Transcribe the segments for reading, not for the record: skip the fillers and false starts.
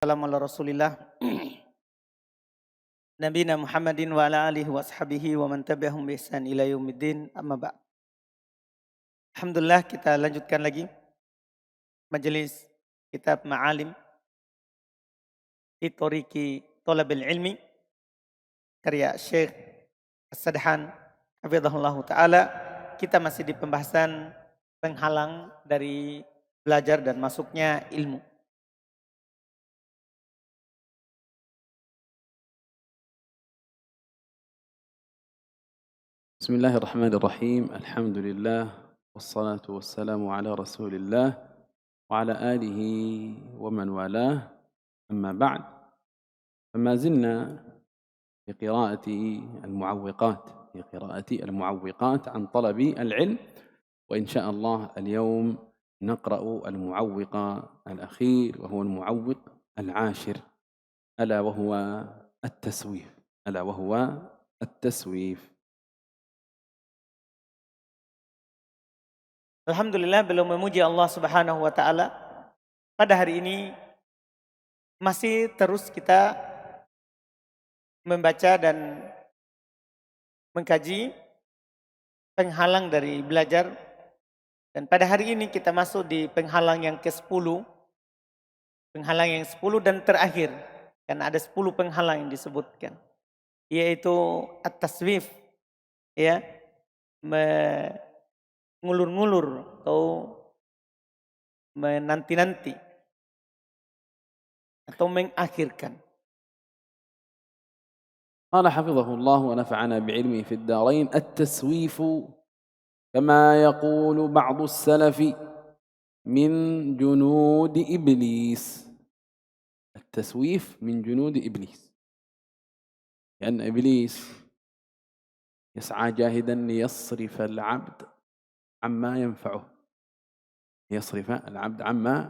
wassalamu ala Rasulillah Nabina Muhammadin wa ala alihi wa ashabihi wa man tabi'ahum bi ihsan ila yaumiddin, amma ba'd. Alhamdulillah, kita lanjutkan lagi majelis kitab Ma'alim fi Thoriqi Thalabil Ilmi karya Syekh As-Sadhan hafizahullah taala. Kita masih di pembahasan penghalang dari belajar dan masuknya ilmu. بسم الله الرحمن الرحيم. الحمد لله والصلاة والسلام على رسول الله وعلى آله ومن والاه، أما بعد، فما زلنا في قراءة المعوقات عن طلب العلم، وإن شاء الله اليوم نقرأ المعوق الأخير وهو المعوق العاشر، ألا وهو التسويف. Alhamdulillah, belum memuji Allah Subhanahu wa taala. Pada hari ini masih terus kita membaca dan mengkaji penghalang dari belajar. Dan pada hari ini kita masuk di penghalang yang ke-10. Penghalang yang 10 dan terakhir. Karena ada 10 penghalang yang disebutkan. Yaitu at-taswif. Ya. Ngulur-ngulur atau menanti-nanti atau mengakhirkan. قال حفظه الله ونفعنا بعلمه في الدارين: التسويف كما يقول بعض السلف من جنود إبليس. التسويف من جنود إبليس، لأن إبليس يسعى جاهدا ليصرف العبد عما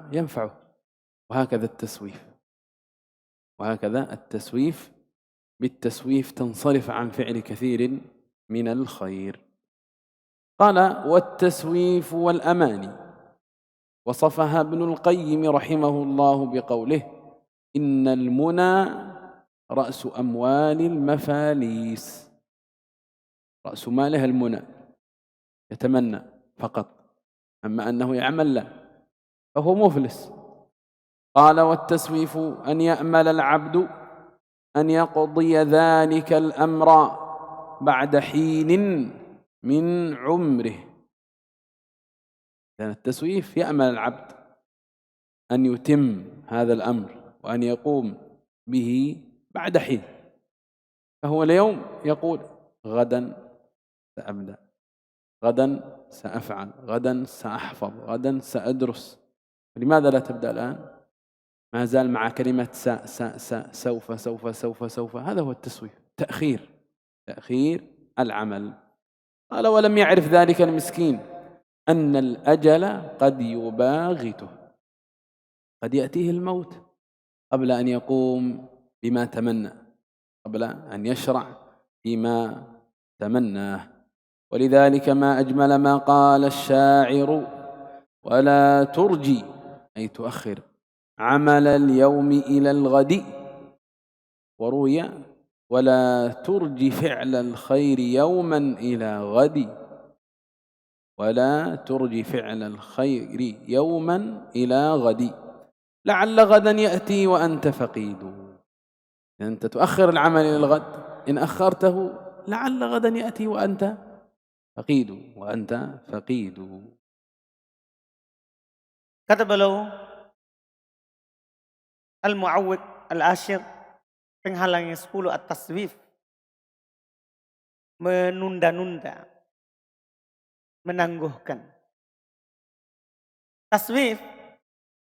ينفعه، وهكذا التسويف بالتسويف تنصرف عن فعل كثير من الخير. قال: والتسويف والأماني وصفها ابن القيم رحمه الله بقوله: إن المنى رأس أموال المفاليس. رأس مالها المنى، يتمنى فقط، أما أنه يعمل لا، فهو مفلس. قال: والتسويف أن يأمل العبد أن يقضي ذلك الأمر بعد حين من عمره. لأن التسويف يأمل العبد أن يتم هذا الأمر وأن يقوم به بعد حين، فهو اليوم يقول: غدا سأبدأ، غدا سأفعل، غدا سأحفظ، غدا سأدرس. لماذا لا تبدأ الآن؟ ما زال مع كلمة سوف. هذا هو التسويف، تأخير العمل. قال: ولم يعرف ذلك المسكين أن الأجل قد يباغته، قد يأتيه الموت قبل أن يقوم بما تمنى، قبل أن يشرع فيما تمناه. ولذلك ما أجمل ما قال الشاعر: ولا ترجي، أي تؤخر، عمل اليوم إلى الغد. وروي: ولا ترجي فعل الخير يوما إلى غد، ولا ترجي فعل الخير يوما إلى غد، لعل غدا يأتي وأنت فقيد. أنت تؤخر العمل إلى الغد، إن أخرته لعل غدا يأتي وأنت فقيد. Kata beliau, al-mu'awwiq al-ashir, penghalang yang 10, at-taswif, menunda-nunda, menangguhkan. Taswif,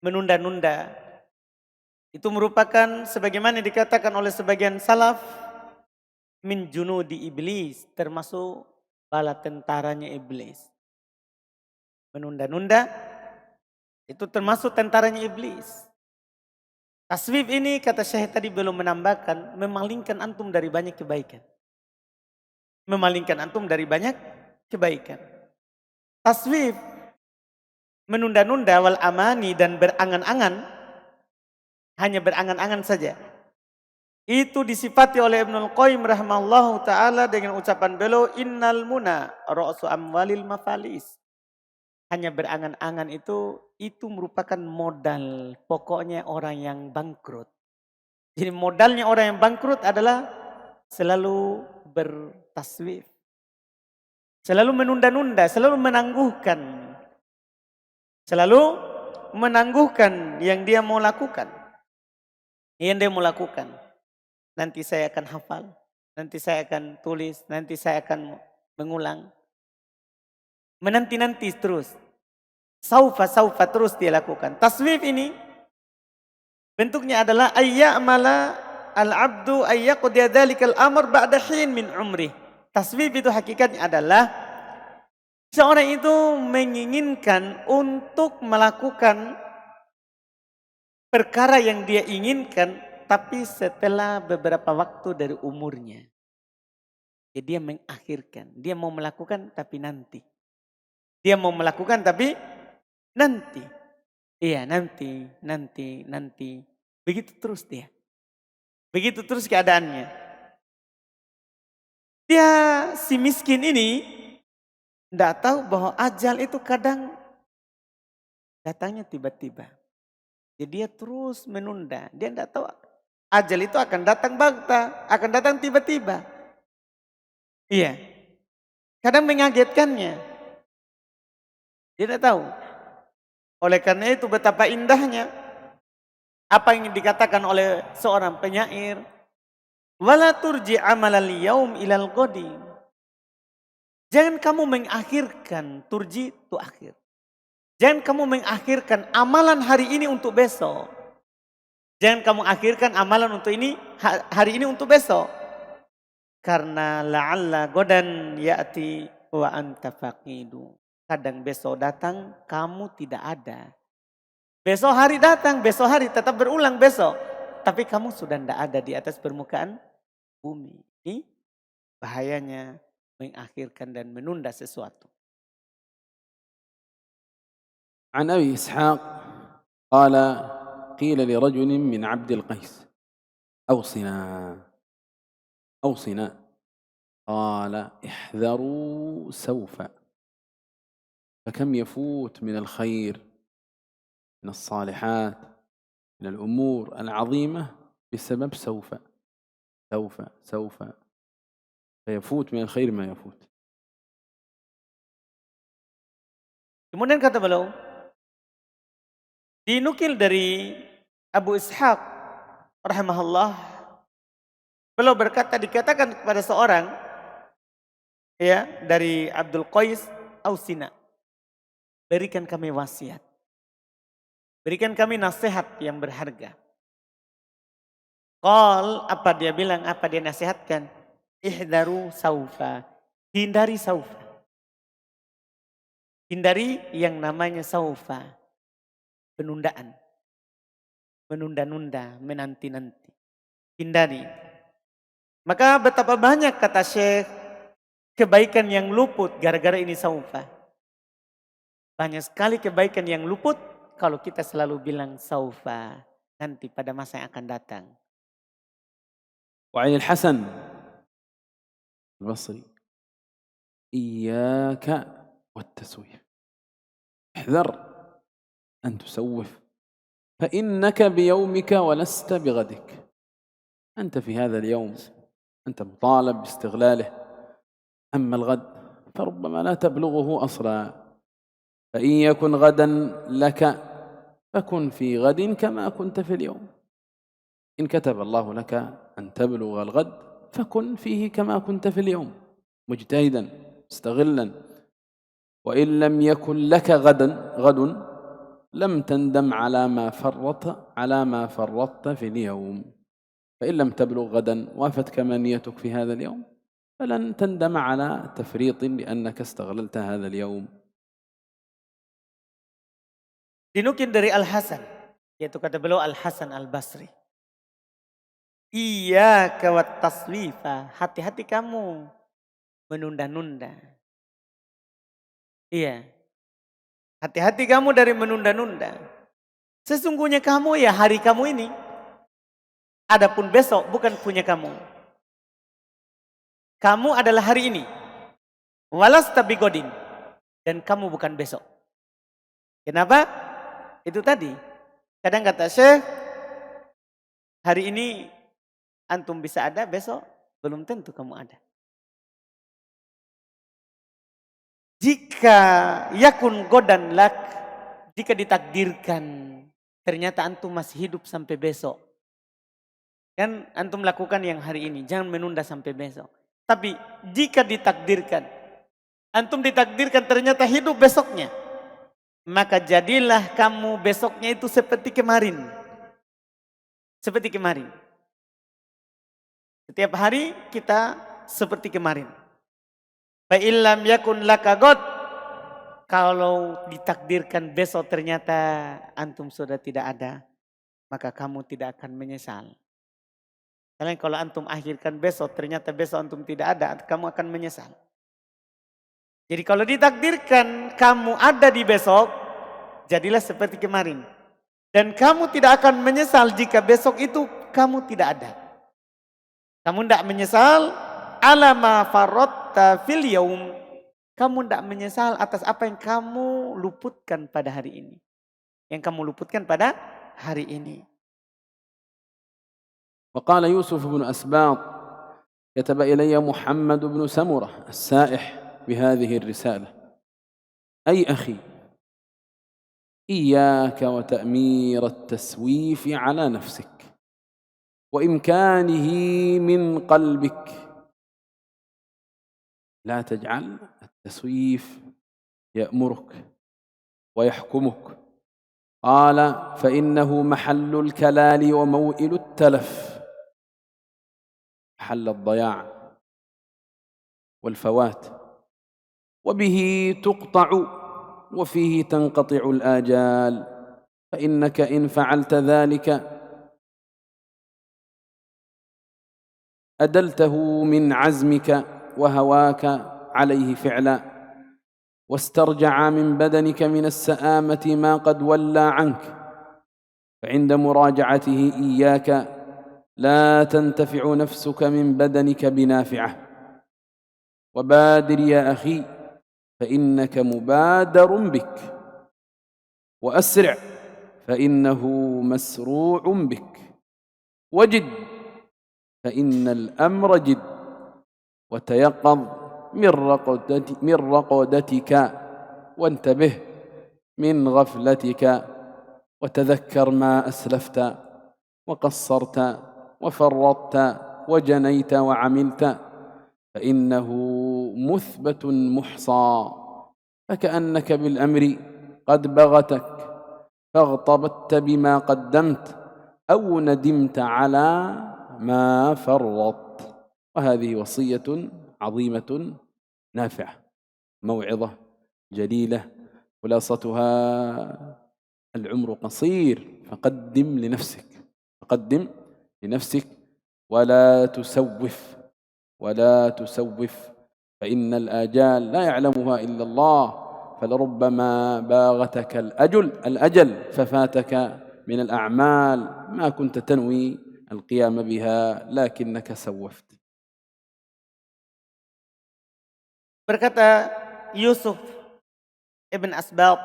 menunda-nunda, itu merupakan sebagaimana dikatakan oleh sebagian salaf, min junudi iblis, termasuk bala tentaranya iblis. Menunda-nunda itu termasuk tentaranya iblis. Taswif ini, kata Syekh tadi belum menambahkan, memalingkan antum dari banyak kebaikan. Taswif, menunda-nunda, wal amani, dan berangan-angan, hanya berangan-angan saja. Itu disifati oleh Ibnul Qayyim rahimahullahu ta'ala dengan ucapan beliau, innal muna ra'su amwalil mafalis. Hanya berangan-angan itu merupakan modal pokoknya orang yang bangkrut. Jadi modalnya orang yang bangkrut adalah selalu bertaswif. Selalu menunda-nunda, selalu menangguhkan. Selalu menangguhkan yang dia mau lakukan. Yang dia mau lakukan. Nanti saya akan hafal, nanti saya akan tulis, nanti saya akan mengulang. Menanti-nanti terus. Saufa terus dia lakukan. Taswif ini bentuknya adalah ayya'mala al-abdu ayyaqdiya dhalikal amr ba'da hin min umri. Taswif itu hakikatnya adalah seorang itu menginginkan untuk melakukan perkara yang dia inginkan tapi setelah beberapa waktu dari umurnya. Jadi dia mengakhirkan. Dia mau melakukan tapi nanti. Dia mau melakukan tapi nanti. Iya nanti. Begitu terus dia. Begitu terus keadaannya. Dia si miskin ini tidak tahu bahwa ajal itu kadang datangnya tiba-tiba. Jadi dia terus menunda. Dia tidak tahu ajal itu akan datang bagta, akan datang tiba-tiba. Iya. Kadang mengagetkannya. Dia tidak tahu. Oleh karena itu betapa indahnya apa yang dikatakan oleh seorang penyair. Wala turji amalal yaum ilal ghadi. Jangan kamu mengakhirkan, turji itu akhir. Jangan kamu mengakhirkan amalan hari ini untuk besok. Jangan kamu akhirkan amalan untuk ini hari ini untuk besok. Karena la'alla godan ya'ti wa anta faqidu. Kadang besok datang kamu tidak ada. Besok hari datang, besok hari tetap berulang besok. Tapi kamu sudah tidak ada di atas permukaan bumi. Ini bahayanya mengakhirkan dan menunda sesuatu. عن أبي إسحاق قال قيل لرجل من عبد القيس أوصنا قال احذروا سوف فكم يفوت من الخير من الصالحات من الأمور العظيمة بسبب سوف فيفوت من الخير ما يفوت. Kemudian kata beliau, dinukil dari Abu Ishaq rahimahullah, beliau berkata, dikatakan kepada seorang ya dari Abdul Qais, ausina, berikan kami wasiat, berikan kami nasihat yang berharga. Qal, apa dia bilang, apa dia nasihatkan? Ihdaru saufa, hindari saufa, hindari yang namanya saufa, penundaan, menunda-nunda, menanti-nanti. Hindari. Maka betapa banyak kata Syekh kebaikan yang luput gara-gara ini saufa. Banyak sekali kebaikan yang luput kalau kita selalu bilang saufa, nanti pada masa yang akan datang. وعن الحسن البصري إياك والتسويف احذر أن تسوف فإنك بيومك ولست بغدك. أنت في هذا اليوم أنت مطالب باستغلاله، أما الغد فربما لا تبلغه أصلا. فإن يكن غدا لك فكن في غد كما كنت في اليوم. إن كتب الله لك أن تبلغ الغد فكن فيه كما كنت في اليوم مجتهدا مستغلا. وإن لم يكن لك غد لم تندم على ما فرطت في اليوم. فإن لم تبلغ غدا وافتك منيتك في هذا اليوم فلن تندم على تفريط لأنك استغللت هذا اليوم. Dinukil dari Al-Hasan, yaitu kata beliau Al-Hasan Al-Basri. Iyyaka wat taswifa, hati-hati kamu menunda-nunda. Iya. Hati-hati kamu dari menunda-nunda. Sesungguhnya kamu ya hari kamu ini Adapun besok bukan punya kamu. Kamu adalah hari ini. Walasta bigodin. Dan kamu bukan besok. Kenapa? Itu tadi. Kadang kata Syekh, hari ini antum bisa ada, besok belum tentu kamu ada. Jika yakun godan lak, jika ditakdirkan ternyata antum masih hidup sampai besok. Kan antum lakukan yang hari ini, jangan menunda sampai besok. Tapi jika ditakdirkan, antum ditakdirkan ternyata hidup besoknya, maka jadilah kamu besoknya itu seperti kemarin. Seperti kemarin. Setiap hari kita seperti kemarin. Fa illam yakun laka god. Kalau ditakdirkan besok ternyata antum sudah tidak ada, maka kamu tidak akan menyesal. Karena kalau antum akhirkan besok ternyata besok antum tidak ada, kamu akan menyesal. Jadi kalau ditakdirkan kamu ada di besok, jadilah seperti kemarin. Dan kamu tidak akan menyesal jika besok itu kamu tidak ada. Kamu tidak menyesal alama farrotta fil yaum. Kamu tidak menyesal atas apa yang kamu luputkan pada hari ini. Yang kamu luputkan pada hari ini. وقال يوسف بن أسباط: كتب إلي محمد بن سمرة السائح بهذه الرسالة: أي أخي، إياك وتأمير التسويف على نفسك وإمكانه من قلبك. لا تجعل التسويف يأمرك ويحكمك. قال: فإنه محل الكلال وموئل التلف، محل الضياع والفوات، وبه تقطع وفيه تنقطع الآجال، فإنك إن فعلت ذلك أدلته من عزمك وهواك عليه فعلا، واسترجع من بدنك من السآمة ما قد ولى عنك، فعند مراجعته إياك لا تنتفع نفسك من بدنك بنافعة. وبادر يا أخي فإنك مبادر بك، وأسرع فإنه مسروع بك، وجد فإن الأمر جد، وتيقظ من رقدتك، وانتبه من غفلتك، وتذكر ما أسلفت وقصرت وفرطت وجنيت وعملت، فإنه مثبت محصى، فكأنك بالأمر قد بغتك فاغتبطت بما قدمت أو ندمت على ما فرطت. وهذه وصية عظيمة نافعة، موعظة جليلة، خلاصتها: العمر قصير، فقدم لنفسك ولا تسوف، فإن الآجال لا يعلمها إلا الله، فلربما باغتك الأجل ففاتك من الأعمال ما كنت تنوي القيام بها لكنك سوفت. Berkata Yusuf ibn Asbab,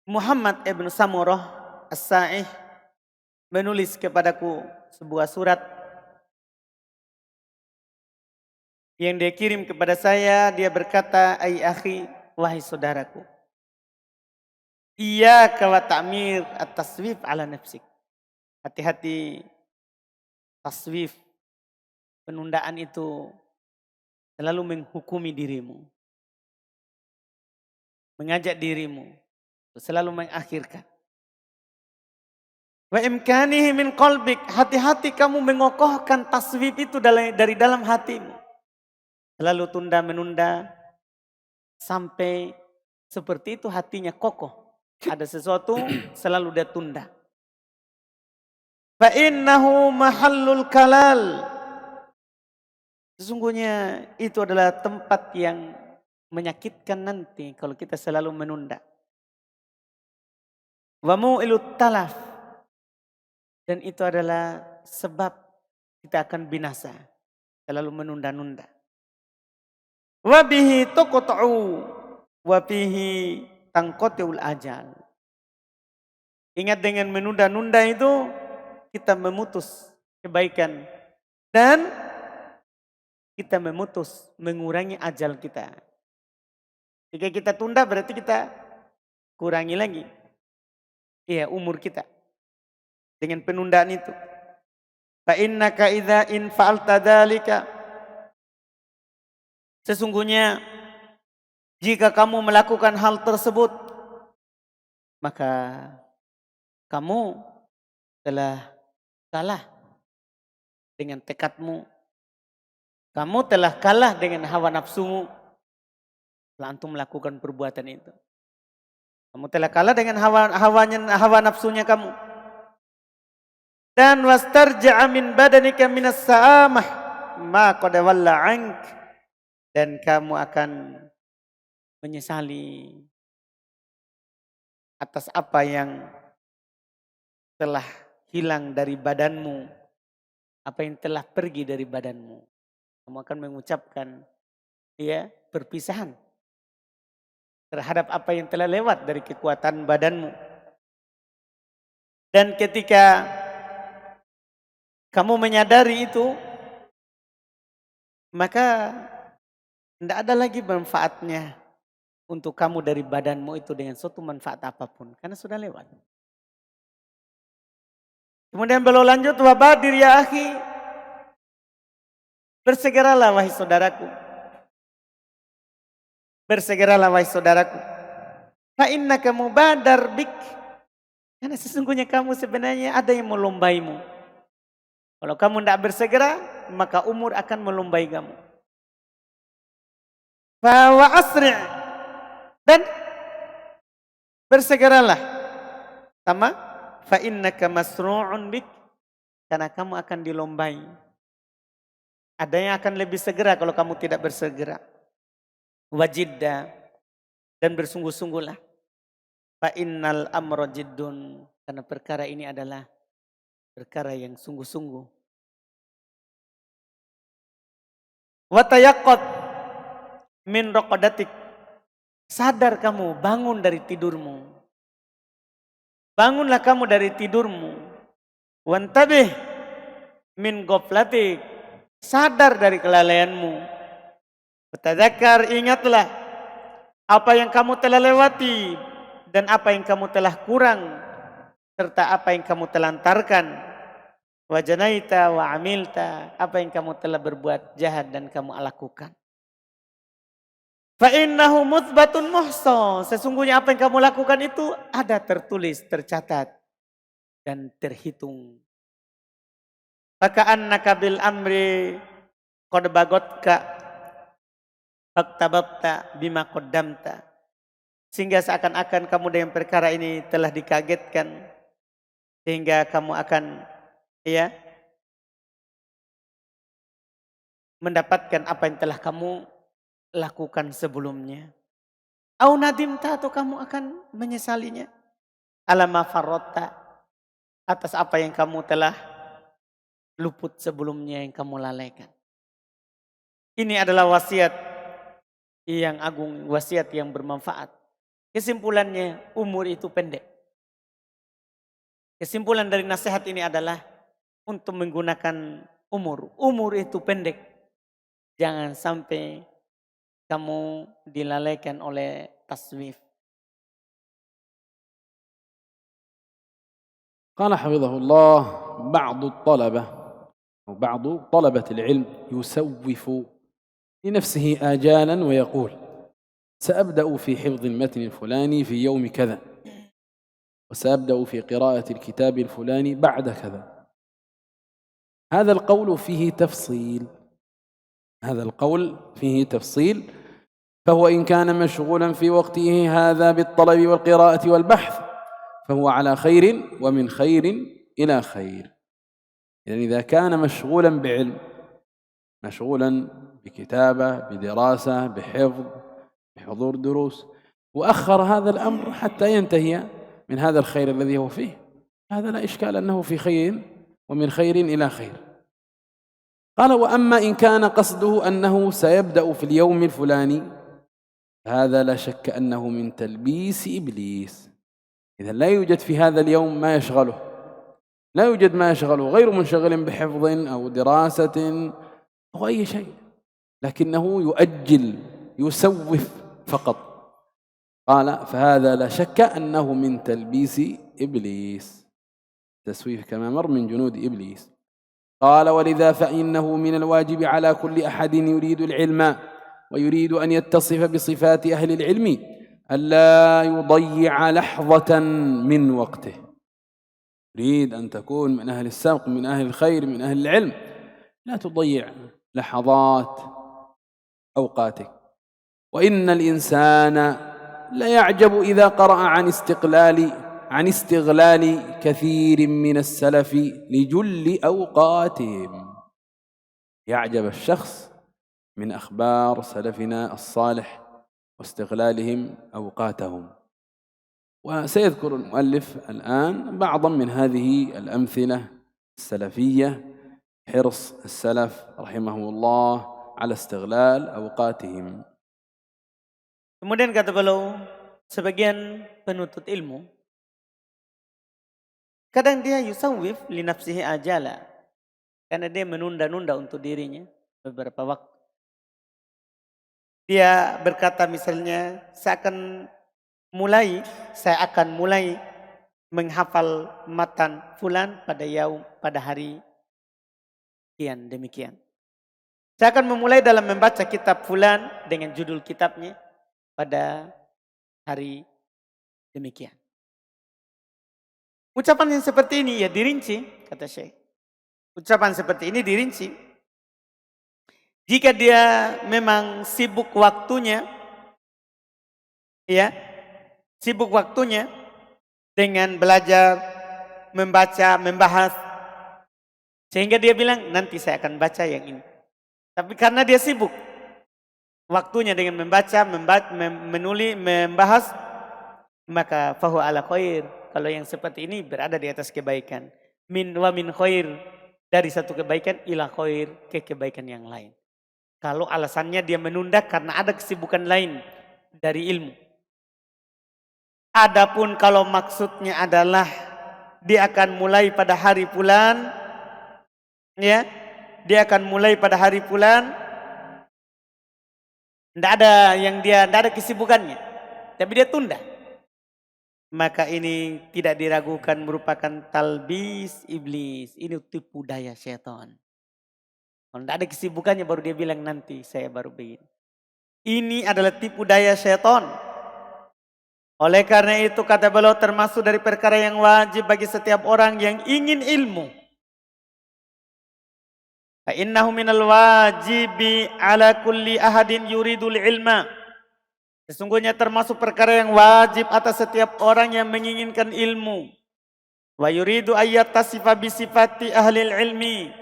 Muhammad ibn Samurah as-Sa'ih menulis kepadaku sebuah surat yang dia kirim kepada saya. Dia berkata, "Ai akhi, wahai saudaraku, iyyaka wa ta'mir at-taswif ala nafsik." Hati-hati taswif, penundaan itu selalu menghukumi dirimu, mengajak dirimu, selalu mengakhirkan. Wa imkanihi min qalbik, hati-hati kamu mengokohkan taswif itu dari dalam hatimu. Selalu tunda menunda sampai seperti itu hatinya kokoh. Ada sesuatu selalu dia tunda. Fa innahu mahallul kalal. Sesungguhnya itu adalah tempat yang menyakitkan nanti kalau kita selalu menunda. Wa mu'ilut talaf, Dan itu adalah sebab kita akan binasa. Selalu menunda-nunda. Wabihi tuqta'u wabihi tangqati'ul ajal. Ingat, dengan menunda-nunda itu kita memutus kebaikan. Dan kita memutus mengurangi ajal kita. Jika kita tunda berarti kita kurangi lagi. Iya, umur kita. Dengan penundaan itu. Fa innaka idza in fa'alta dzalika, sesungguhnya jika kamu melakukan hal tersebut, maka kamu telah kalah dengan tekadmu. Kamu telah kalah dengan hawa nafsumu. Setelah antum melakukan perbuatan itu, kamu telah kalah dengan hawa nafsunya kamu. Dan wastarja'a min badanika minas sa'amah ma qad walla ank, dan kamu akan menyesali atas apa yang telah hilang dari badanmu, apa yang telah pergi dari badanmu. Kamu akan mengucapkan perpisahan terhadap apa yang telah lewat dari kekuatan badanmu. Dan ketika kamu menyadari itu, maka tidak ada lagi manfaatnya untuk kamu dari badanmu itu dengan suatu manfaat apapun, karena sudah lewat. Kemudian beliau lanjut, wabadir ya akhi, bersegeralah wahai saudaraku. Bersegeralah wahai saudaraku. Fa innaka mubadar bik, karena sesungguhnya kamu sebenarnya ada yang melombaimu. Kalau kamu tidak bersegera, maka umur akan melombai kamu. Fa wa asri', dan bersegeralah. Sama, fa innaka masru'un bik, karena kamu akan dilombai. Ada yang akan lebih segera kalau kamu tidak bersegera. Wajidda, dan bersungguh-sungguhlah. Fa innal amra jiddun, karena perkara ini adalah perkara yang sungguh-sungguh. Wa tayaqqad min raqadatik, sadar kamu, bangun dari tidurmu. Bangunlah kamu dari tidurmu. Wantabih min ghaflatik, sadar dari kelalaianmu. Tadzakkar, ingatlah apa yang kamu telah lewati dan apa yang kamu telah kurang, serta apa yang kamu telantarkan. Wa janaita wa amilta, apa yang kamu telah berbuat jahat dan kamu lakukan. Fa innahu muthbatun muhsa, sesungguhnya apa yang kamu lakukan itu ada tertulis, tercatat dan terhitung. Maka annaka bil amri qad bagotka faktababta bima qaddamta, sehingga seakan-akan kamu dengan perkara ini telah dikagetkan, sehingga kamu akan mendapatkan apa yang telah kamu lakukan sebelumnya. Au nadimta, atau kamu akan menyesalinya. Alama farrotta, atas apa yang kamu telah luput sebelumnya, yang kamu lalaikan. Ini adalah wasiat yang agung, wasiat yang bermanfaat. Kesimpulannya, umur itu pendek. Kesimpulan dari nasihat ini adalah untuk menggunakan umur. Umur itu pendek. Jangan sampai kamu dilalaikan oleh taswif. قال حفظه الله بعض الطلبة أو بعض طلبة العلم يسوف لنفسه آجالا ويقول سأبدأ في حفظ المتن الفلاني في يوم كذا، وسأبدأ في قراءة الكتاب الفلاني بعد كذا. هذا القول فيه تفصيل، هذا القول فيه تفصيل، فهو إن كان مشغولا في وقته هذا بالطلب والقراءة والبحث فهو على خير ومن خير إلى خير. يعني إذا كان مشغولا بعلم، مشغولا بكتابة، بدراسة، بحفظ، بحضور دروس، وأخر هذا الأمر حتى ينتهي من هذا الخير الذي هو فيه، هذا لا إشكال أنه في خير ومن خير إلى خير. قال: وأما إن كان قصده أنه سيبدأ في اليوم الفلاني هذا لا شك أنه من تلبيس إبليس. إذا لا يوجد في هذا اليوم ما يشغله، لا يوجد ما يشغله، غير منشغل بحفظ أو دراسة أو أي شيء، لكنه يؤجل يسوف فقط. قال: فهذا لا شك أنه من تلبيس إبليس. تسويف كما مر من جنود إبليس. قال: ولذا فإنه من الواجب على كل أحد يريد العلم ويريد أن يتصف بصفات أهل العلم ألا يضيع لحظة من وقته. يريد أن تكون من أهل السبق، من أهل الخير، من أهل العلم، لا تضيع لحظات أوقاتك. وإن الإنسان ليعجب إذا قرأ عن استغلال كثير من السلف لجل أوقاتهم. يعجب الشخص من أخبار سلفنا الصالح واستغلالهم أوقاتهم. وسيذكر المؤلف الآن بعضا من هذه الأمثلة السلفية، حرص السلف رحمهم الله على استغلال أوقاتهم. Kemudian kata beliau, sebagian penuntut ilmu kadang dia yusawwif li nafsihi ajala, karena dia menunda-nunda untuk dirinya beberapa waktu. Dia berkata misalnya, saya akan mulai menghafal matan fulan pada hari kian demikian. Saya akan memulai dalam membaca kitab fulan dengan judul kitabnya pada hari demikian. Ucapan yang seperti ini ya dirinci, kata Syekh. Ucapan seperti ini dirinci. Jika dia memang sibuk waktunya, ya, sibuk waktunya dengan belajar, membaca, membahas, sehingga dia bilang nanti saya akan baca yang ini. Tapi karena dia sibuk waktunya dengan membaca, menulis, membahas, maka fahu ala khair. Kalau yang seperti ini berada di atas kebaikan. Min khair, dari satu kebaikan ila khair, ke kebaikan yang lain. Kalau alasannya dia menunda karena ada kesibukan lain dari ilmu. Adapun kalau maksudnya adalah dia akan mulai pada hari fulan, ya, dia akan mulai pada hari fulan, tidak ada kesibukannya, tapi dia tunda. Maka ini tidak diragukan merupakan talbis iblis. Ini tipu daya syaitan. Kalau tidak ada kesibukannya baru dia bilang nanti saya baru begini. Ini adalah tipu daya syaitan. Oleh karena itu kata beliau termasuk dari perkara yang wajib bagi setiap orang yang ingin ilmu. Fa innahu minal wajibi ala kulli ahadin yuridul ilma. Sesungguhnya termasuk perkara yang wajib atas setiap orang yang menginginkan ilmu. Wa yuridu ayyatasifa bi sifati ahli ilmi.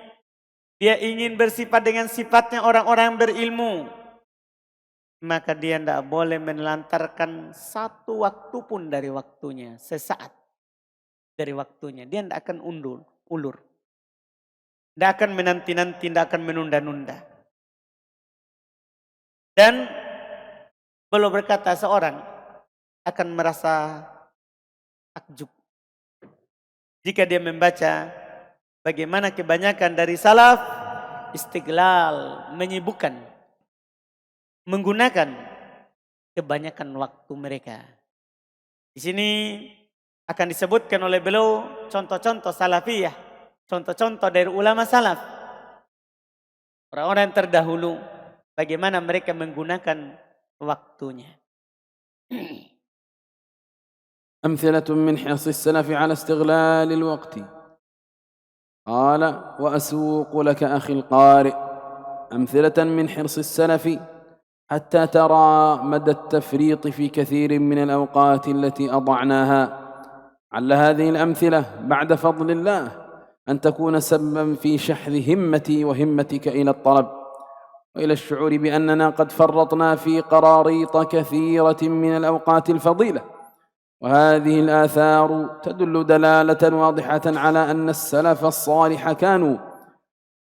Dia ingin bersifat dengan sifatnya orang-orang yang berilmu. Maka dia tidak boleh menelantarkan satu waktu pun dari waktunya. Sesaat dari waktunya. Dia tidak akan ulur. Tidak akan menanti-nanti, tidak akan menunda-nunda. Dan belum berkata seorang akan merasa takjub jika dia membaca bagaimana kebanyakan dari salaf istiglal, menyibukkan, menggunakan kebanyakan waktu mereka. Di sini akan disebutkan oleh beliau contoh-contoh salafiyah, contoh-contoh dari ulama salaf, orang-orang yang terdahulu, bagaimana mereka menggunakan waktunya. أمثلة من حرص السلف على استغلال الوقت. قال: وأسوق لك أخي القارئ أمثلة من حرص السلف حتى ترى مدى التفريط في كثير من الأوقات التي أضعناها. على هذه الأمثلة بعد فضل الله أن تكون سببا في شحذ همتي وهمتك إلى الطلب وإلى الشعور بأننا قد فرطنا في قراريط كثيرة من الأوقات الفضيلة وهذه الآثار تدل دلالة واضحة على أن السلف الصالح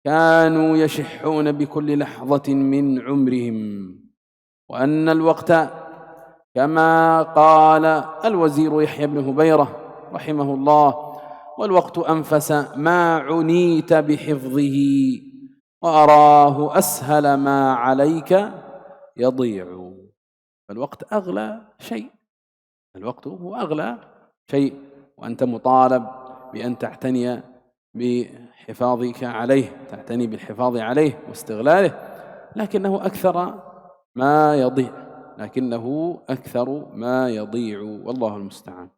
كانوا يشحون بكل لحظة من عمرهم، وأن الوقت كما قال الوزير يحيى بن هبيرة رحمه الله: والوقت أنفس ما عنيت بحفظه، وأراه أسهل ما عليك يضيع. فالوقت أغلى شيء، الوقت هو أغلى شيء، وأنت مطالب بأن تعتني بحفاظك عليه، تعتني بالحفاظ عليه واستغلاله، لكنه أكثر ما يضيع، والله المستعان.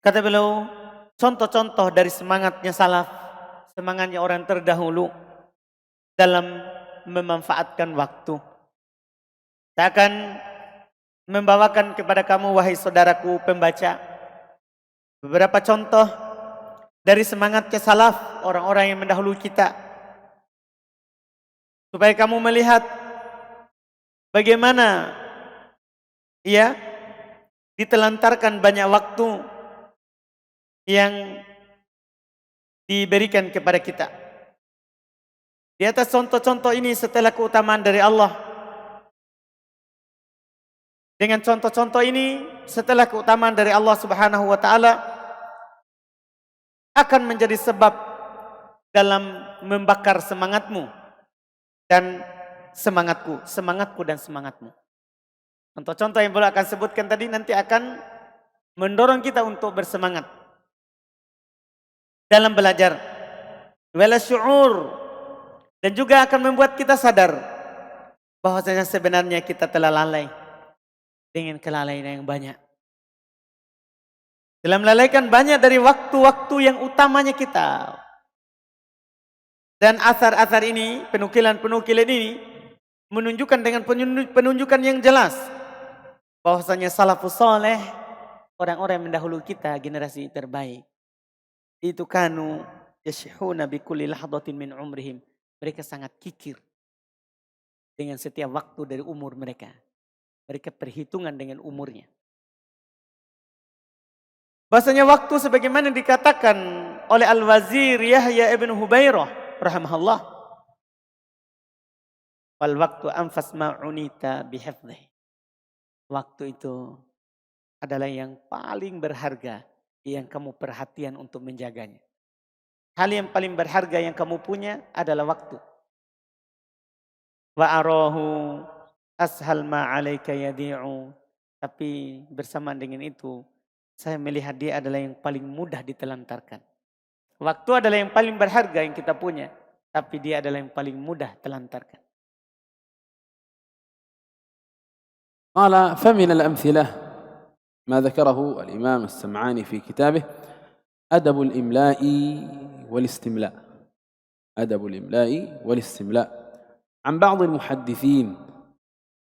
Kata beliau, contoh-contoh dari semangatnya salaf, semangatnya orang terdahulu dalam memanfaatkan waktu. Saya akan membawakan kepada kamu, wahai saudaraku pembaca, beberapa contoh dari semangatnya salaf, orang-orang yang mendahului kita, supaya kamu melihat bagaimana ia ditelantarkan banyak waktu yang diberikan kepada kita. Di atas contoh-contoh ini, setelah keutamaan dari Allah, dengan contoh-contoh ini, setelah keutamaan dari Allah Subhanahu wa taala, akan menjadi sebab dalam membakar semangatmu dan semangatku dan semangatmu. Contoh-contoh yang boleh akan sebutkan tadi nanti akan mendorong kita untuk bersemangat dalam belajar, wala syu'ur, dan juga akan membuat kita sadar bahwasanya sebenarnya kita telah lalai dengan kelalaian yang banyak. Telah melalaikan banyak dari waktu-waktu yang utamanya kita. Dan asar-asar ini, penukilan-penukilan ini menunjukkan dengan penunjukan yang jelas bahwasanya salafus saleh, orang-orang yang mendahului kita, generasi terbaik, itu kanu yashihuna bi kulli lahdatin min umrihim. Mereka sangat kikir dengan setiap waktu dari umur mereka. Mereka perhitungan dengan umurnya. Bahasanya waktu sebagaimana dikatakan oleh Al-Wazir Yahya ibn Hubairah rahimahullah, wal waktu anfas ma'unita bihifdhihi. Waktu itu adalah yang paling berharga yang kamu perhatian untuk menjaganya. Hal yang paling berharga yang kamu punya adalah waktu. Wa arahu ashal ma 'alaika yadi'u. Tapi bersamaan dengan itu, saya melihat dia adalah yang paling mudah ditelantarkan. Waktu adalah yang paling berharga yang kita punya, tapi dia adalah yang paling mudah telantarkan. قال: فمن الأمثلة ما ذكره الإمام السمعاني في كتابه أدب الإملاء والاستملاء. أدب الإملاء والاستملاء عن بعض المحدثين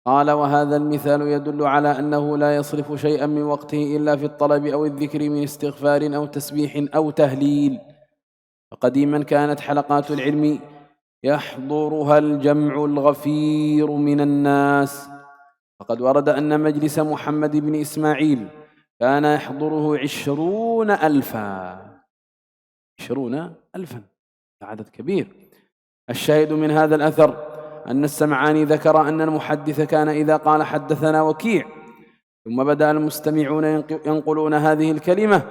قال: وهذا المثال يدل على أنه لا يصرف شيئا من وقته إلا في الطلب أو الذكر من استغفار أو تسبيح أو تهليل. فقديما كانت حلقات العلم يحضرها الجمع الغفير من الناس، فقد ورد أن مجلس محمد بن إسماعيل كان يحضره 20,000 عدد كبير. الشاهد من هذا الأثر أن السمعاني ذكر أن المحدث كان إذا قال حدثنا وكيع ثم بدأ المستمعون ينقلون هذه الكلمة،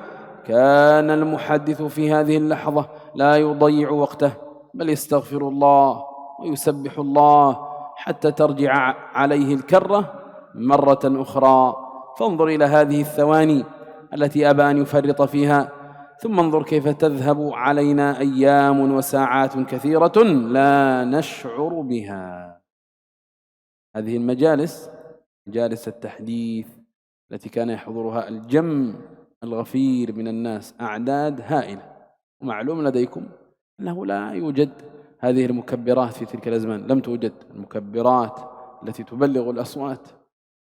كان المحدث في هذه اللحظة لا يضيع وقته، بل يستغفر الله ويسبح الله حتى ترجع عليه الكرة مرة أخرى. فانظر إلى هذه الثواني التي أبى أن يفرط فيها، ثم انظر كيف تذهب علينا أيام وساعات كثيرة لا نشعر بها. هذه المجالس، مجالس التحديث التي كان يحضرها الجم الغفير من الناس، أعداد هائلة. ومعلوم لديكم أنه لا يوجد هذه المكبرات في تلك الأزمان، لم توجد المكبرات التي تبلغ الأصوات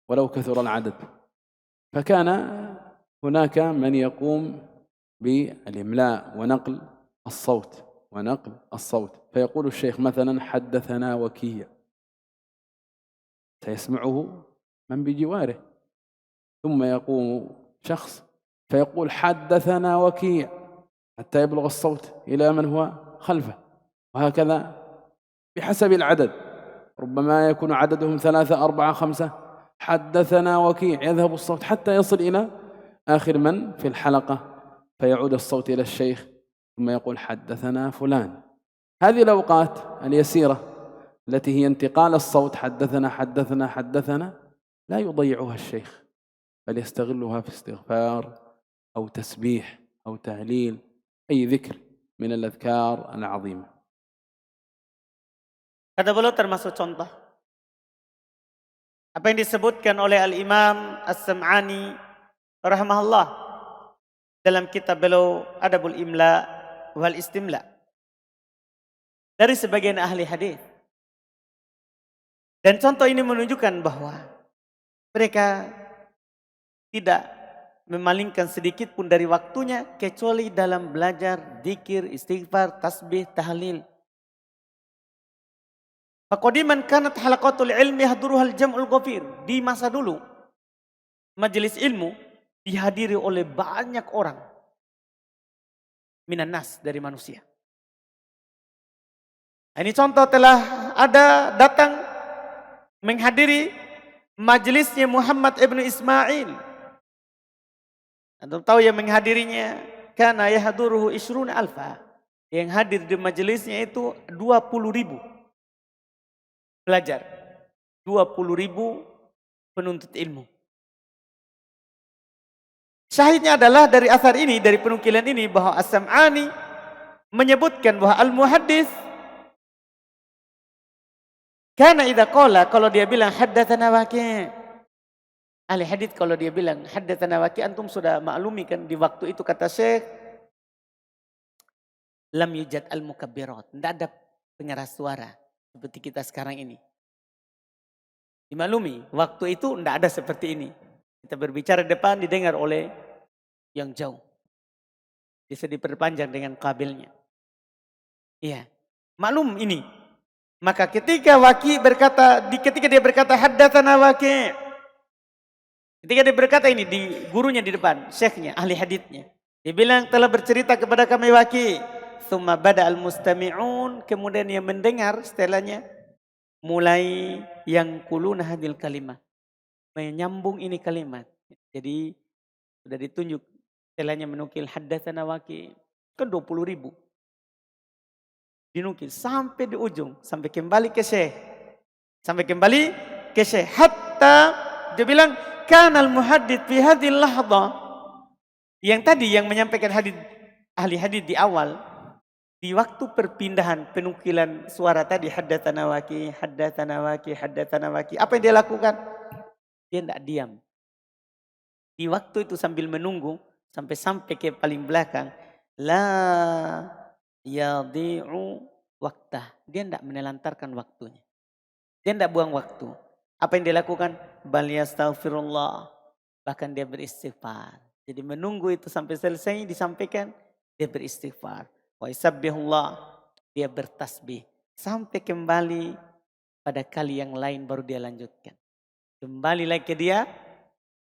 ولو كثر العدد، فكان هناك من يقوم بالإملاء ونقل الصوت. فيقول الشيخ مثلا: حدثنا وكيع، سيسمعه من بجواره، ثم يقوم شخص فيقول حدثنا وكيع حتى يبلغ الصوت إلى من هو خلفه، وهكذا بحسب العدد، ربما يكون عددهم 3 4 5، حدثنا وكيع، يذهب الصوت حتى يصل إلى آخر من في الحلقة، فيعود الصوت إلى الشيخ ثم يقول حدثنا فلان. هذه الأوقات اليسيرة التي هي انتقال الصوت حدثنا حدثنا حدثنا لا يضيعها الشيخ، بل يستغلها في استغفار أو تسبيح أو تهليل، أي ذكر من الأذكار العظيمة. Kata beliau termasuk contoh apa yang disebutkan oleh Al-Imam As-Sam'ani rahimahullah dalam kitab beliau Adabul Imla wal Istimla dari sebagian ahli hadis. Dan contoh ini menunjukkan bahwa mereka tidak memalingkan sedikit pun dari waktunya kecuali dalam belajar zikir, istighfar, tasbih, tahlil. Faqadiman kanat halaqatul ilmi yahduruhal jam'ul ghafir. Di masa dulu majelis ilmu dihadiri oleh banyak orang minan nas, dari manusia. Ini contoh telah ada datang menghadiri majelisnya Muhammad ibn Ismail. Anda tahu yang menghadirinya kana yahduruhu ishruna alfa. Yang hadir di majelisnya itu 20.000 belajar, 20.000 penuntut ilmu. Syahidnya adalah dari asar ini, dari penukilan ini, bahwa As-Sam'ani menyebutkan bahwa al-muhaddis kana idza qala, kalau dia bilang haddatsana Waki', ahli hadis kalau dia bilang haddatsana Waki', antum sudah maklumi kan di waktu itu kata Syekh lam yujad al-mukabbirat, tidak ada pengeras suara seperti kita sekarang ini. Dimaklumi, waktu itu tidak ada seperti ini. Kita berbicara depan didengar oleh yang jauh. Bisa diperpanjang dengan kabelnya. Iya, maklum ini. Maka ketika ketika dia berkata haddatsana Waki', ketika dia berkata ini di gurunya di depan, syekhnya, ahli haditsnya, dia bilang telah bercerita kepada kami Waki'. Tsumma bada al-mustami'un, kemudian yang mendengar setelahnya mulai yang kuluna hadil kalimat, menyambung ini kalimat. Jadi sudah ditunjuk setelahnya menukil haddatsana Waki', kan 20.000 dinukil sampai di ujung, sampai kembali ke Syekh, hatta dia bilang kanal muhaddits fi hadhil lahdha, yang tadi yang menyampaikan hadis ahli hadis di awal, di waktu perpindahan penukilan suara tadi haddatsana Waki', haddatsana Waki', haddatsana Waki', apa yang dia lakukan? Dia tidak diam. Di waktu itu sambil menunggu sampai ke paling belakang, la yadhi'u waqtah. Dia tidak menelantarkan waktunya. Dia tidak buang waktu. Apa yang dia lakukan? Bal yastaghfirullah. Bahkan dia beristighfar. Jadi menunggu itu sampai selesai disampaikan, dia beristighfar. Wa yusabbihullah, dia bertasbih sampai kembali pada kali yang lain baru dia lanjutkan. Kembali lagi ke dia,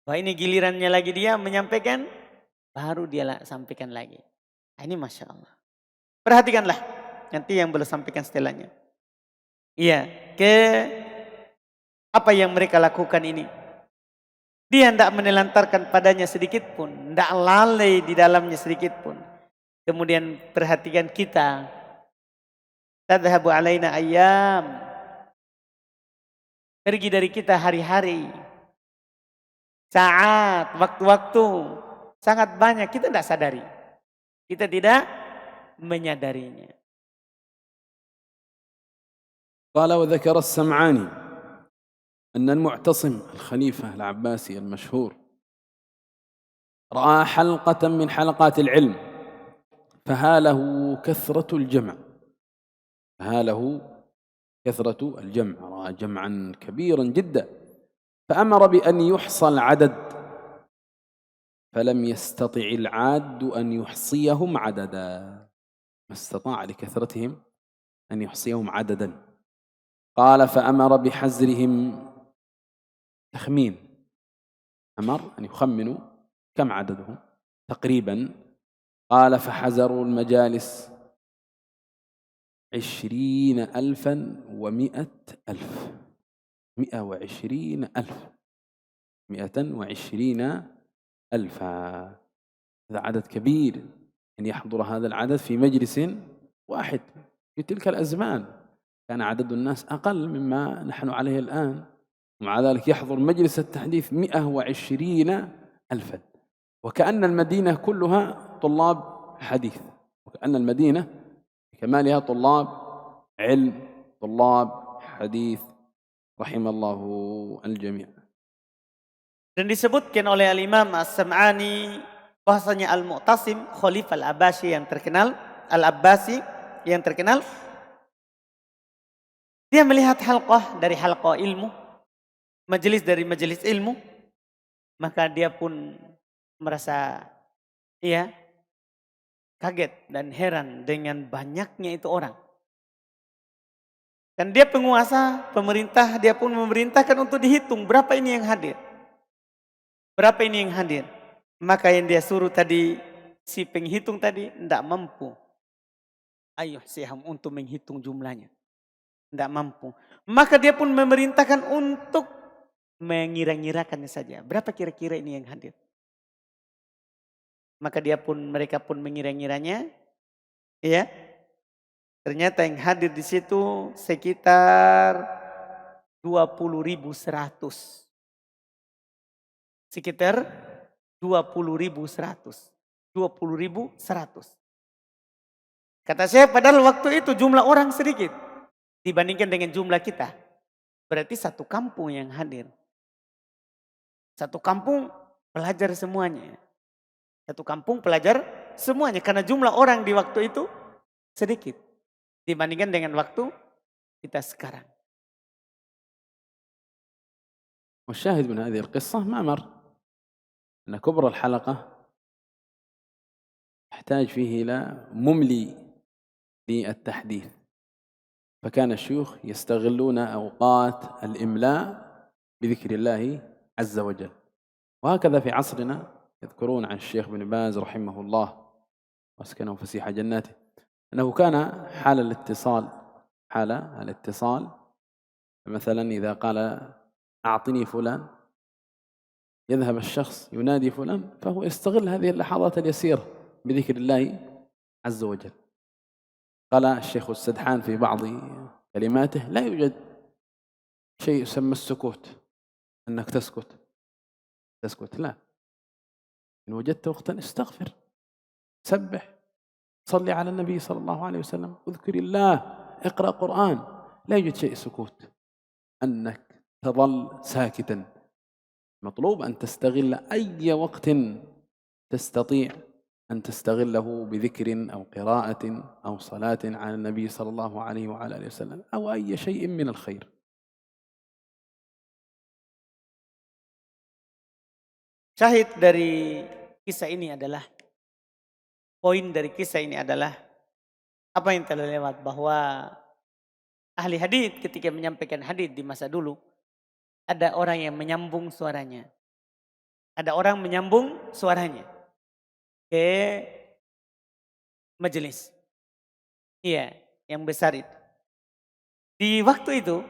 wah ini gilirannya lagi dia menyampaikan, baru dia sampaikan lagi. Nah, ini Masya Allah. Perhatikanlah nanti yang belum sampaikan setelahnya. Iya, apa yang mereka lakukan ini. Dia tidak menelantarkan padanya sedikit pun, tidak lalai di dalamnya sedikit pun. Kemudian perhatikan kita, tadhabu alaina ayyam, pergi dari kita hari-hari, saat, waktu-waktu sangat banyak, kita tidak sadari, kita tidak menyadarinya. قال وذكر السمعاني أن المعتصم الخليفة العباسي المشهور رأى حلقة من حلقات العلم فهاله كثرة الجمع، رأى جمعا كبيرا جدا، فأمر بأن يحصى العدد فلم يستطع العاد أن يحصيهم عددا، ما استطاع لكثرتهم أن يحصيهم عددا. قال فأمر بحزرهم تخمين، أمر أن يخمنوا كم عددهم تقريبا. قال فحزروا المجالس 20,100,000. 120,000. 120,000. هذا عدد كبير أن يحضر هذا العدد في مجلس واحد. في تلك الأزمان كان عدد الناس أقل مما نحن عليه الآن، ومع ذلك يحضر مجلس التحديث 120,000. وكأن المدينة كلها طلاب حديث، وكأن المدينة بكمالها طلاب علم، طلاب حديث، رحم الله الجميع. Dan disebutkan oleh Al-Imam As-Sam'ani bahasanya Al-Mu'tasim Khalifah Al-Abbasi yang terkenal, Al-Abbasi yang terkenal, dia melihat halqah dari halqah ilmu, majelis dari majelis ilmu, maka dia pun merasa kaget dan heran dengan banyaknya itu orang. Dan dia penguasa, pemerintah, dia pun memerintahkan untuk dihitung berapa ini yang hadir. Berapa ini yang hadir? Maka yang dia suruh tadi, si penghitung tadi tidak mampu. Ayuh siham untuk menghitung jumlahnya. Tidak mampu. Maka dia pun memerintahkan untuk mengira-ngirakannya saja. Berapa kira-kira ini yang hadir? Maka mereka pun mengira-ngiranya. Ya. Ternyata yang hadir di situ sekitar 20.100. Sekitar 20.100. 20.100. Kata saya padahal waktu itu jumlah orang sedikit dibandingkan dengan jumlah kita. Berarti satu kampung yang hadir. Satu kampung pelajar semuanya. Satu kampung pelajar semuanya. Karena jumlah orang di waktu itu sedikit dibandingkan dengan waktu kita sekarang. والشاهد من هذه القصة ما مر أن كبر الحلقة يحتاج فيه إلى مملي للتحديث، فكان الشيوخ يستغلون أوقات الإملاء بذكر الله عز وجل. وهكذا في عصرنا يذكرون عن الشيخ بن باز رحمه الله واسكنه فسيح جناته أنه كان حال الاتصال مثلا إذا قال أعطني فلان، يذهب الشخص ينادي فلان، فهو يستغل هذه اللحظات اليسيرة بذكر الله عز وجل. قال الشيخ السدحان في بعض كلماته لا يوجد شيء يسمى السكوت، أنك تسكت لا، إن وجدت وقتا استغفر، سبح، صلي على النبي صلى الله عليه وسلم، اذكر الله، اقرأ قرآن. لا يوجد شيء سكوت، أنك تظل ساكتا. مطلوب أن تستغل أي وقت تستطيع أن تستغله بذكر أو قراءة أو صلاة على النبي صلى الله عليه وعلى آله وسلم أو أي شيء من الخير. Syahid dari kisah ini adalah, poin dari kisah ini adalah apa yang telah lewat, bahwa ahli hadits ketika menyampaikan hadits di masa dulu, ada orang yang menyambung suaranya. Ada orang menyambung suaranya ke majelis. Iya, yang besar itu. Di waktu itu,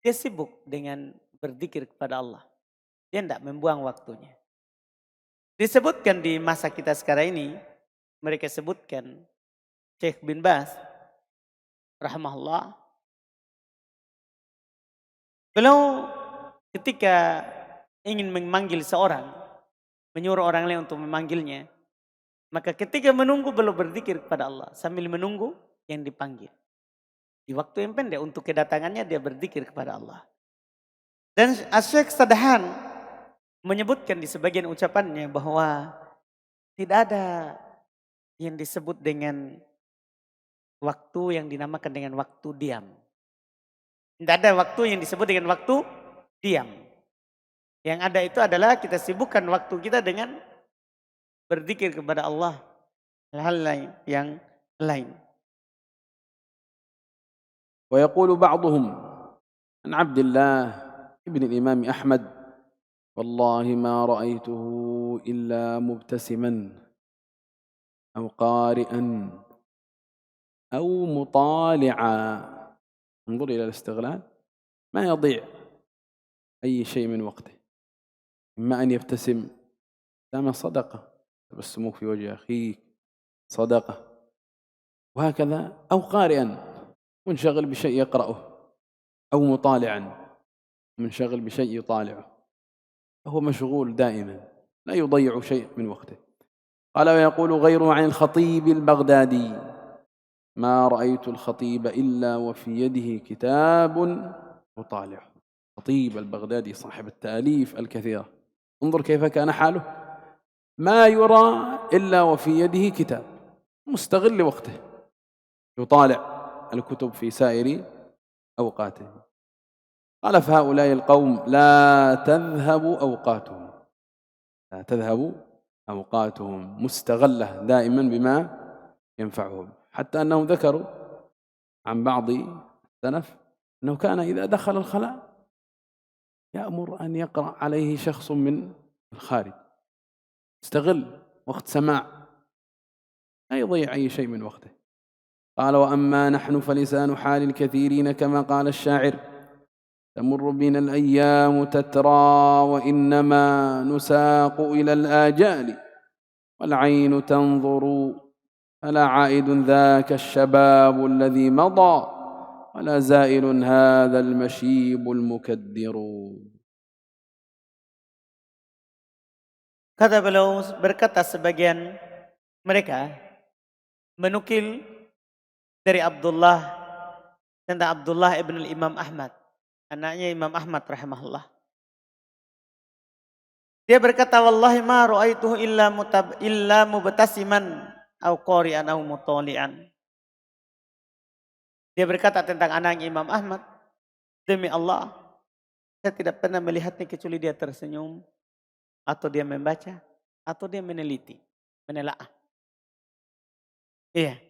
dia sibuk dengan berzikir kepada Allah. Dia tidak membuang waktunya. Disebutkan di masa kita sekarang ini, mereka sebutkan Syekh bin Baz, rahimahullah, beliau ketika ingin memanggil seorang, menyuruh orang lain untuk memanggilnya, maka ketika menunggu beliau berzikir kepada Allah sambil menunggu yang dipanggil. Di waktu yang pendek untuk kedatangannya dia berzikir kepada Allah. Dan Syekh Sadahan menyebutkan di sebagian ucapannya bahwa tidak ada yang disebut dengan waktu yang dinamakan dengan waktu diam. Tidak ada waktu yang disebut dengan waktu diam. Yang ada itu adalah kita sibukkan waktu kita dengan berzikir kepada Allah, hal-hal lain yang lain. ويقول بعضهم عن عبد الله ابن الإمام أحمد والله ما رأيته إلا مبتسما أو قارئا أو مطالعا. انظر إلى الاستغلال، ما يضيع أي شيء من وقته، إما أن يبتسم، ابتسامة صدقة، تبسمك في وجه أخيك صدقة، وهكذا، أو قارئا منشغل بشيء يقرأه، أو مطالعا منشغل بشيء يطالعه، فهو مشغول دائما لا يضيع شيء من وقته. قال ويقول غيره عن الخطيب البغدادي: ما رأيت الخطيب إلا وفي يده كتاب يطالعه. الخطيب البغدادي صاحب التأليف الكثيرة، انظر كيف كان حاله، ما يرى إلا وفي يده كتاب، مستغل وقته يطالع الكتب في سائر أوقاته. قال فهؤلاء القوم لا تذهب أوقاتهم، لا تذهب أوقاتهم، مستغلة دائما بما ينفعهم، حتى أنهم ذكروا عن بعض السلف أنه كان إذا دخل الخلاء يأمر أن يقرأ عليه شخص من الخارج، استغل وقت سماع، لا يضيع أي شيء من وقته. قال وأما نحن فلسان حال الكثيرين كما قال الشاعر: تمر بنا الأيام تترى وإنما نساق إلى الآجال، والعين تنظر فلا عائد ذاك الشباب الذي مضى، ولا زائل هذا المشيب المكدر. Kata beliau, berkata sebagian mereka menukil dari tentang Abdullah ibn Imam Ahmad, anaknya Imam Ahmad rahimahullah. Dia berkata, wallahi ma ra'aituhu illa mubtasiman au qari'an au mutali'an. Dia berkata tentang anaknya Imam Ahmad, demi Allah, saya tidak pernah melihatnya kecuali dia tersenyum, atau dia membaca, atau dia meneliti, menelaah. Iya.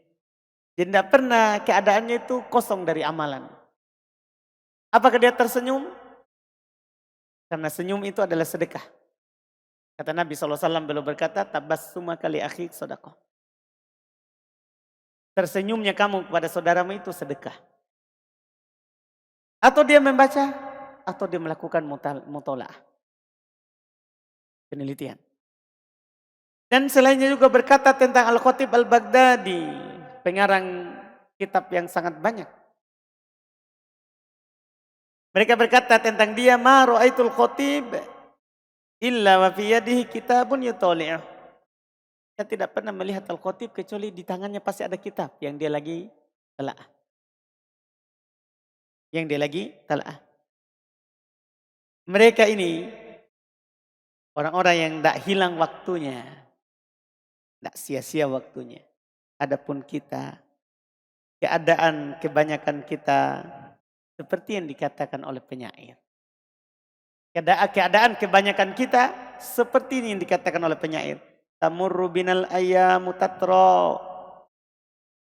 Jadi tidak pernah keadaannya itu kosong dari amalan. Apakah dia tersenyum? Karena senyum itu adalah sedekah. Kata Nabi SAW, beliau berkata, tabassuma kali akhik sedekah. Tersenyumnya kamu kepada saudaramu itu sedekah. Atau dia membaca, atau dia melakukan mutola'ah, penelitian. Dan selainnya juga berkata tentang Al-Khatib Al-Baghdadi, pengarang kitab yang sangat banyak. Mereka berkata tentang dia, ma ra'aitul khatib illa wa fi yadihi kitabun yutali'uh. Saya tidak pernah melihat Al-Khatib kecuali di tangannya pasti ada kitab yang dia lagi telaah. Yang dia lagi telaah. Mereka ini orang-orang yang tidak hilang waktunya, tidak sia-sia waktunya. Adapun kita, kebanyakan kita seperti yang dikatakan oleh penyair. Keadaan kebanyakan kita seperti ini yang dikatakan oleh penyair. Tamurru binal ayyamu tatra.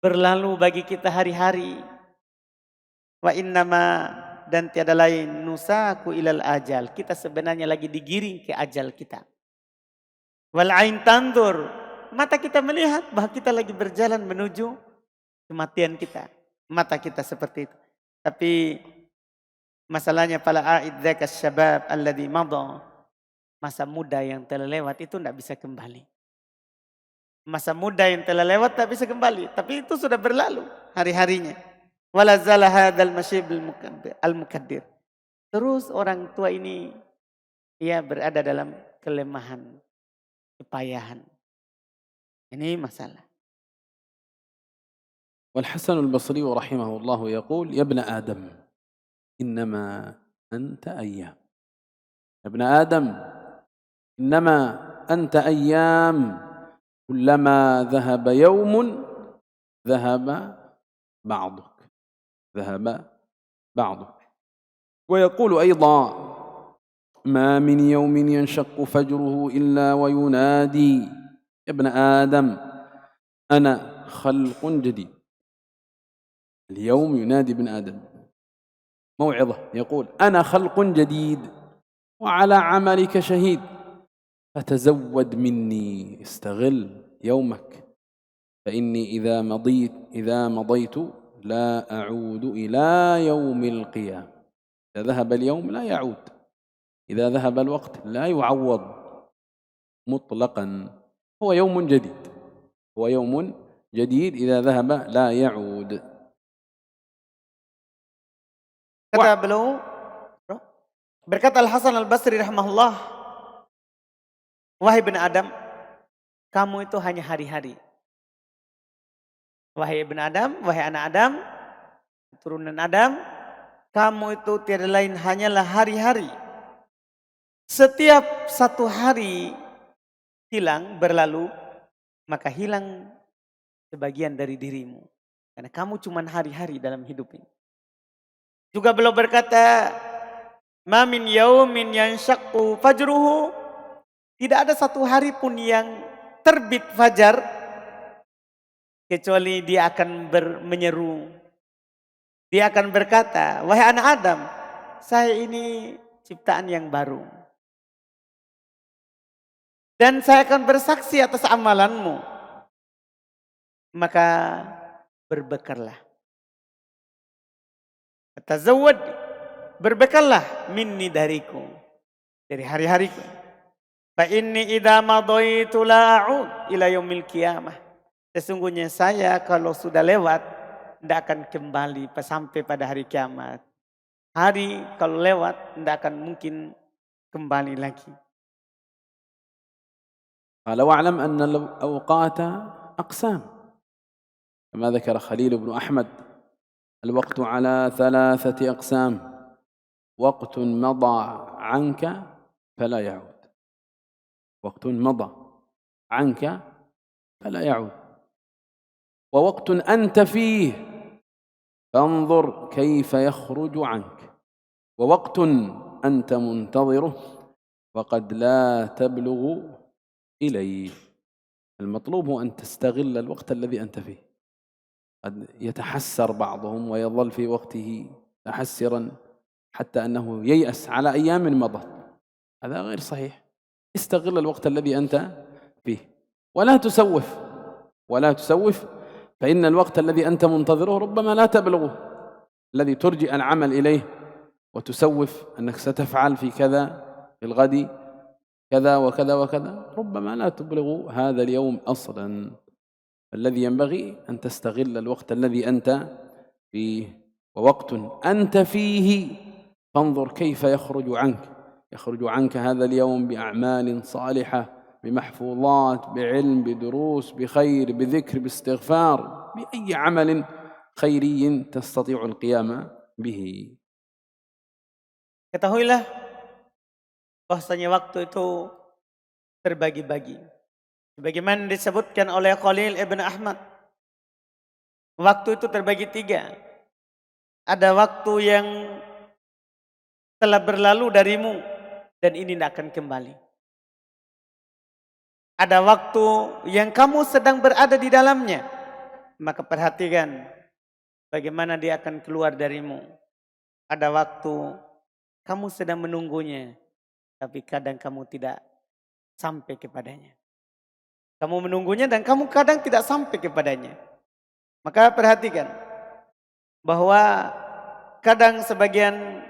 Berlalu bagi kita hari-hari. Wa innama, dan tiada lain, nusaku ilal ajal. Kita sebenarnya lagi digiring ke ajal kita. Wal ain tandur. Mata kita melihat bahwa kita lagi berjalan menuju kematian kita. Mata kita seperti itu. Tapi masalahnya fala a'id dzaka syabab alladzi madha. Masa muda yang telah lewat itu tidak bisa kembali. Masa muda yang telah lewat tak bisa kembali, tapi itu sudah berlalu hari-harinya. Wala zala hadzal masyib al-mukaddir. Terus orang tua ini ia berada dalam kelemahan, kepayahan. Ini masalah. والحسن البصري رحمه الله يقول: يا ابن آدم إنما أنت أيام، يا ابن آدم إنما أنت أيام، كلما ذهب يوم ذهب بعضك. ويقول أيضا: ما من يوم ينشق فجره إلا وينادي يا ابن آدم أنا خلق جديد. اليوم ينادي ابن آدم موعظة، يقول أنا خلق جديد، وعلى عملك شهيد، فتزود مني، استغل يومك، فإني إذا مضيت لا أعود إلى يوم القيامة. إذا ذهب اليوم لا يعود، إذا ذهب الوقت لا يعوض مطلقا. هو يوم جديد، هو يوم جديد، إذا ذهب لا يعود. Kata beliau, berkata Al-Hasan Al-Basri rahimahullah, wahai ibn Adam, kamu itu hanya hari-hari. Wahai ibn Adam, wahai anak Adam, turunan Adam, kamu itu tiada lain hanyalah hari-hari. Setiap satu hari hilang, berlalu, maka hilang sebagian dari dirimu. Karena kamu cuma hari-hari dalam hidup ini. Juga beliau berkata, ma min yaumin yanshaqqu fajruhu, tidak ada satu hari pun yang terbit fajar kecuali dia akan menyeru. Dia akan berkata, wahai anak Adam, saya ini ciptaan yang baru. Dan saya akan bersaksi atas amalanmu. Maka berbekallah. Tazawwad, berbekallah minni dariku, dari hari-hariku. Fa inni idza madaitu la a'ud ila yaumil qiyamah. Sesungguhnya saya kalau sudah lewat tidak akan kembali sampai pada hari kiamat. Hari kalau lewat tidak akan mungkin kembali lagi. قال واعلم أن الأوقات أقسام، كما ذكر خليل بن أحمد: الوقت على 3 أقسام، وقت مضى عنك فلا يعود، وقت مضى عنك فلا يعود، ووقت أنت فيه فانظر كيف يخرج عنك، ووقت أنت منتظره وقد لا تبلغ إليه. المطلوب هو أن تستغل الوقت الذي أنت فيه. قد يتحسر بعضهم ويظل في وقته متحسرا حتى أنه ييأس على أيام مضت، هذا غير صحيح. استغل الوقت الذي أنت فيه ولا تسوف، فإن الوقت الذي أنت منتظره ربما لا تبلغه، الذي ترجئ العمل إليه وتسوف أنك ستفعل في كذا في الغد كذا وكذا وكذا، ربما لا تبلغ هذا اليوم أصلا. الذي ينبغي أن تستغل الوقت الذي أنت فيه، ووقت أنت فيه فانظر كيف يخرج عنك هذا اليوم بأعمال صالحة، بمحفوظات، بعلم، بدروس، بخير، بذكر، باستغفار، بأي عمل خيري تستطيع القيام به. Ketahuilah bahwasanya waktu itu terbagi-bagi. Sebagaimana disebutkan oleh Khalil ibn Ahmad, waktu itu terbagi 3. Ada waktu yang telah berlalu darimu dan ini tidak akan kembali. Ada waktu yang kamu sedang berada di dalamnya, maka perhatikan bagaimana dia akan keluar darimu. Ada waktu kamu sedang menunggunya, tapi kadang kamu tidak sampai kepadanya. Kamu menunggunya dan kamu kadang tidak sampai kepadanya. Maka perhatikan bahwa kadang sebagian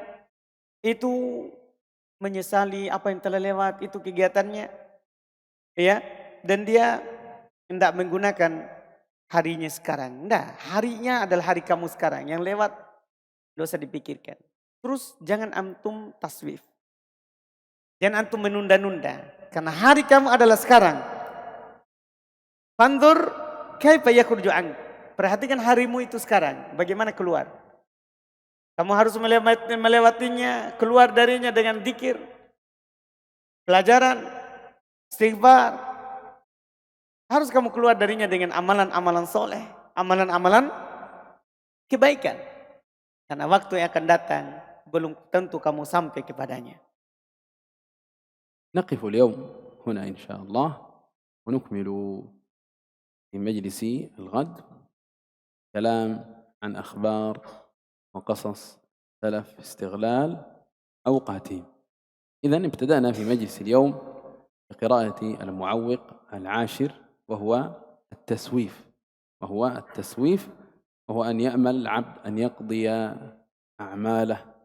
itu menyesali apa yang telah lewat, itu kegiatannya, ya, dan dia tidak menggunakan harinya sekarang. Tidak, harinya adalah hari kamu sekarang. Yang lewat tidak usah dipikirkan. Terus jangan antum taswif, jangan antum menunda-nunda, karena hari kamu adalah sekarang. Fanzur kaifa yakhruju ank. Perhatikan harimu itu sekarang, bagaimana keluar. Kamu harus melewatinya, keluar darinya dengan zikir, pelajaran, istighfar. Harus kamu keluar darinya dengan amalan-amalan soleh, amalan-amalan kebaikan. Karena waktu yang akan datang, belum tentu kamu sampai kepadanya. نقف اليوم هنا إن شاء الله، ونكمل في مجلس الغد كلام عن أخبار وقصص سلف استغلال أوقاتهم. إذن ابتدأنا في مجلس اليوم بقراءة المعوق العاشر وهو التسويف، وهو أن يأمل العبد أن يقضي أعماله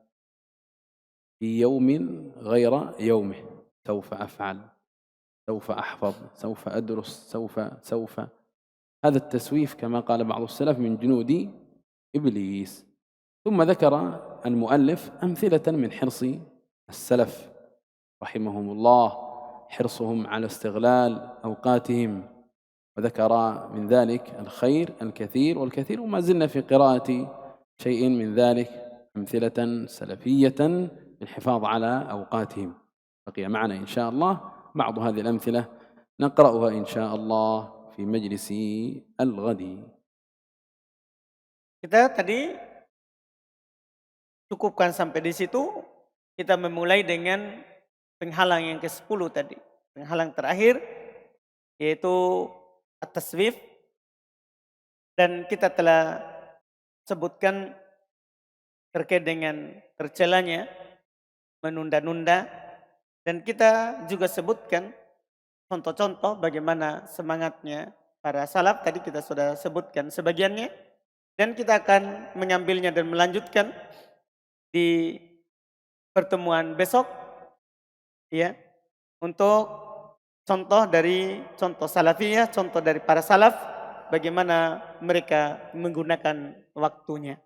في يوم غير يومه. سوف أفعل، سوف أحفظ، سوف أدرس، سوف. هذا التسويف كما قال بعض السلف من جنود إبليس. ثم ذكر المؤلف أمثلة من حرص السلف رحمهم الله، حرصهم على استغلال أوقاتهم، وذكر من ذلك الخير الكثير والكثير، وما زلنا في قراءة شيء من ذلك، أمثلة سلفية للحفاظ على أوقاتهم. بقي معنا إن شاء الله بعض هذه الأمثلة نقرأها إن شاء الله في مجلس الغد. Kita tadi cukupkan sampai di situ. Kita memulai dengan penghalang yang ke-10 tadi. Penghalang terakhir yaitu at-taswif, dan kita telah sebutkan terkait dengan tercelanya menunda-nunda, dan kita juga sebutkan contoh-contoh bagaimana semangatnya para salaf. Tadi kita sudah sebutkan sebagiannya, dan kita akan mengambilnya dan melanjutkan di pertemuan besok ya, untuk contoh salafiyah, contoh dari para salaf, bagaimana mereka menggunakan waktunya.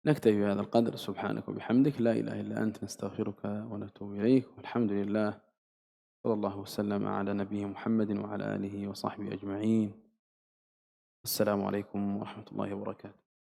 نكتفي بهذا القدر. سبحانك وبحمدك، لا إله إلا أنت، نستغفرك ونتوب إليك، والحمد لله. صلى الله وسلم على نبينا محمد وعلى آله وصحبه أجمعين. السلام عليكم ورحمة الله وبركاته.